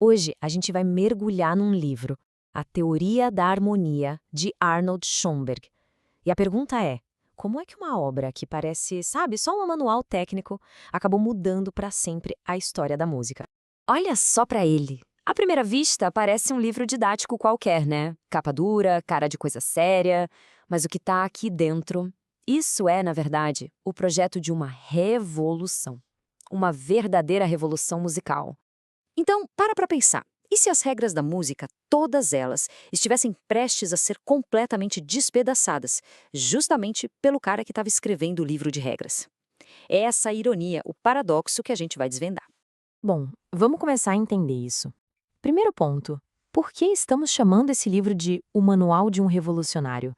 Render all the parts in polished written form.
Hoje a gente vai mergulhar num livro, A Teoria da Harmonia, de Arnold Schoenberg. E a pergunta é: como é que uma obra que parece, sabe, só um manual técnico, acabou mudando para sempre a história da música? Olha só para ele! À primeira vista, parece um livro didático qualquer, né? Capa dura, cara de coisa séria. Mas o que está aqui dentro, isso é, na verdade, o projeto de uma revolução. Uma verdadeira revolução musical. Então, para pensar. E se as regras da música, todas elas, estivessem prestes a ser completamente despedaçadas, justamente pelo cara que estava escrevendo o livro de regras? É essa a ironia, o paradoxo que a gente vai desvendar. Bom, vamos começar a entender isso. Primeiro ponto: por que estamos chamando esse livro de O Manual de um Revolucionário?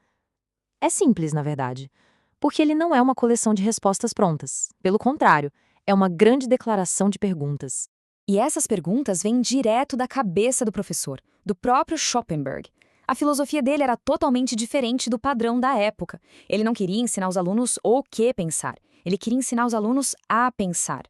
É simples, na verdade. Porque ele não é uma coleção de respostas prontas. Pelo contrário, é uma grande declaração de perguntas. E essas perguntas vêm direto da cabeça do professor, do próprio Schopenberg. A filosofia dele era totalmente diferente do padrão da época. Ele não queria ensinar os alunos o que pensar, ele queria ensinar os alunos a pensar.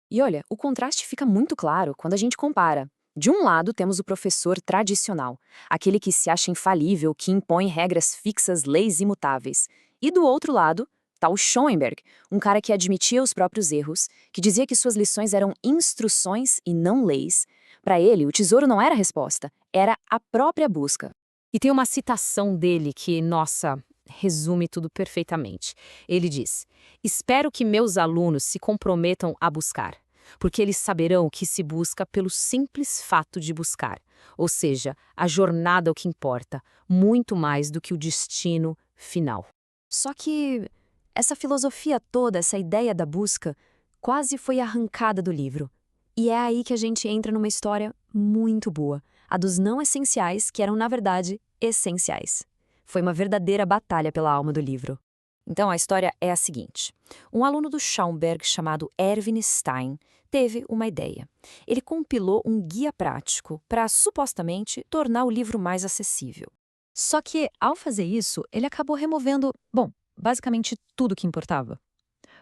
E olha, o contraste fica muito claro quando a gente compara. De um lado, temos o professor tradicional, aquele que se acha infalível, que impõe regras fixas, leis imutáveis. E do outro lado, está o Schoenberg, um cara que admitia os próprios erros, que dizia que suas lições eram instruções e não leis. Para ele, o tesouro não era a resposta, era a própria busca. E tem uma citação dele que, nossa, resume tudo perfeitamente. Ele diz: "Espero que meus alunos se comprometam a buscar, porque eles saberão o que se busca pelo simples fato de buscar. Ou seja, a jornada é o que importa, muito mais do que o destino final." Só que essa filosofia toda, essa ideia da busca, quase foi arrancada do livro. E é aí que a gente entra numa história muito boa, a dos não essenciais que eram, na verdade, essenciais. Foi uma verdadeira batalha pela alma do livro. Então, a história é a seguinte. Um aluno do Schoenberg chamado Erwin Stein teve uma ideia. Ele compilou um guia prático para, supostamente, tornar o livro mais acessível. Só que, ao fazer isso, ele acabou removendo, bom, basicamente tudo que importava.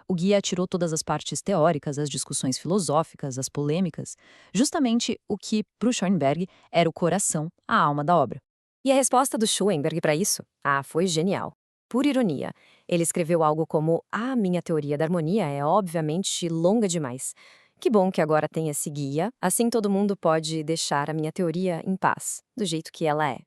O guia tirou todas as partes teóricas, as discussões filosóficas, as polêmicas, justamente o que, para o Schoenberg, era o coração, a alma da obra. E a resposta do Schoenberg para isso? Ah, foi genial. Por ironia, ele escreveu algo como: "A minha teoria da harmonia é obviamente longa demais. Que bom que agora tem esse guia, assim todo mundo pode deixar a minha teoria em paz, do jeito que ela é."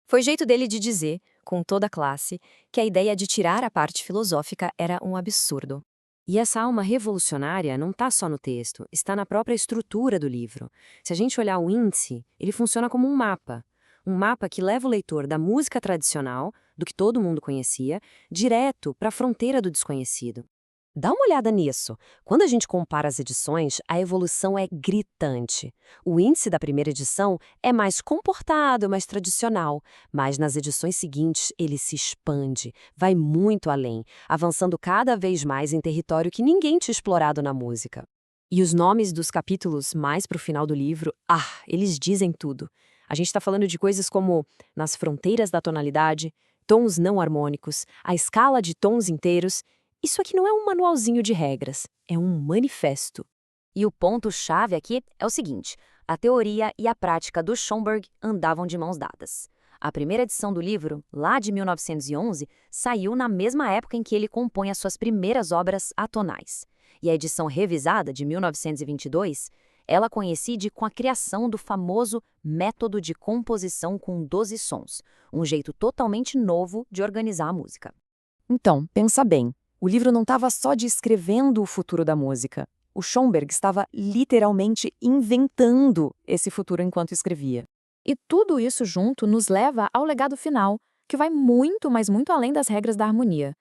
Foi jeito dele de dizer, com toda a classe, que a ideia de tirar a parte filosófica era um absurdo. E essa alma revolucionária não está só no texto, está na própria estrutura do livro. Se a gente olhar o índice, ele funciona como um mapa. Um mapa que leva o leitor da música tradicional, do que todo mundo conhecia, direto para a fronteira do desconhecido. Dá uma olhada nisso. Quando a gente compara as edições, a evolução é gritante. O índice da primeira edição é mais comportado, mais tradicional, mas nas edições seguintes ele se expande, vai muito além, avançando cada vez mais em território que ninguém tinha explorado na música. E os nomes dos capítulos mais para o final do livro, eles dizem tudo. A gente está falando de coisas como nas fronteiras da tonalidade, tons não harmônicos, a escala de tons inteiros. Isso aqui não é um manualzinho de regras, é um manifesto. E o ponto-chave aqui é o seguinte: a teoria e a prática do Schoenberg andavam de mãos dadas. A primeira edição do livro, lá de 1911, saiu na mesma época em que ele compõe as suas primeiras obras atonais. E a edição revisada, de 1922, ela coincide com a criação do famoso método de composição com 12 sons, um jeito totalmente novo de organizar a música. Então, pensa bem. O livro não estava só descrevendo o futuro da música. O Schoenberg estava literalmente inventando esse futuro enquanto escrevia. E tudo isso junto nos leva ao legado final, que vai muito, mas muito além das regras da harmonia.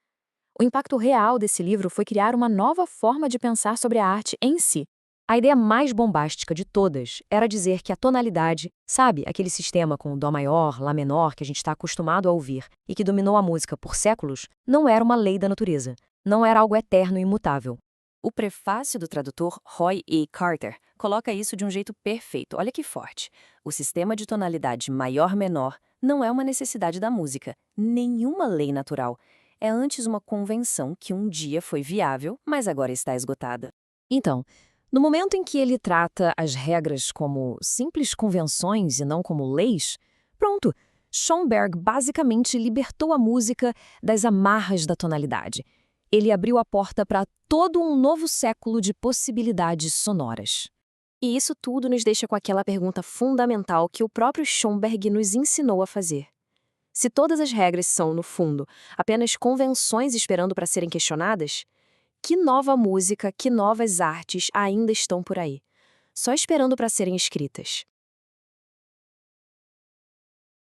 O impacto real desse livro foi criar uma nova forma de pensar sobre a arte em si. A ideia mais bombástica de todas era dizer que a tonalidade, sabe, aquele sistema com dó maior, lá menor que a gente está acostumado a ouvir e que dominou a música por séculos, não era uma lei da natureza, não era algo eterno e imutável. O prefácio do tradutor Roy E. Carter coloca isso de um jeito perfeito. Olha que forte. O sistema de tonalidade maior-menor não é uma necessidade da música, nenhuma lei natural. É antes uma convenção que um dia foi viável, mas agora está esgotada. Então, No momento em que ele trata as regras como simples convenções e não como leis, pronto, Schoenberg basicamente libertou a música das amarras da tonalidade. Ele abriu a porta para todo um novo século de possibilidades sonoras. E isso tudo nos deixa com aquela pergunta fundamental que o próprio Schoenberg nos ensinou a fazer. Se todas as regras são, no fundo, apenas convenções esperando para serem questionadas, que nova música, que novas artes ainda estão por aí, só esperando para serem escritas?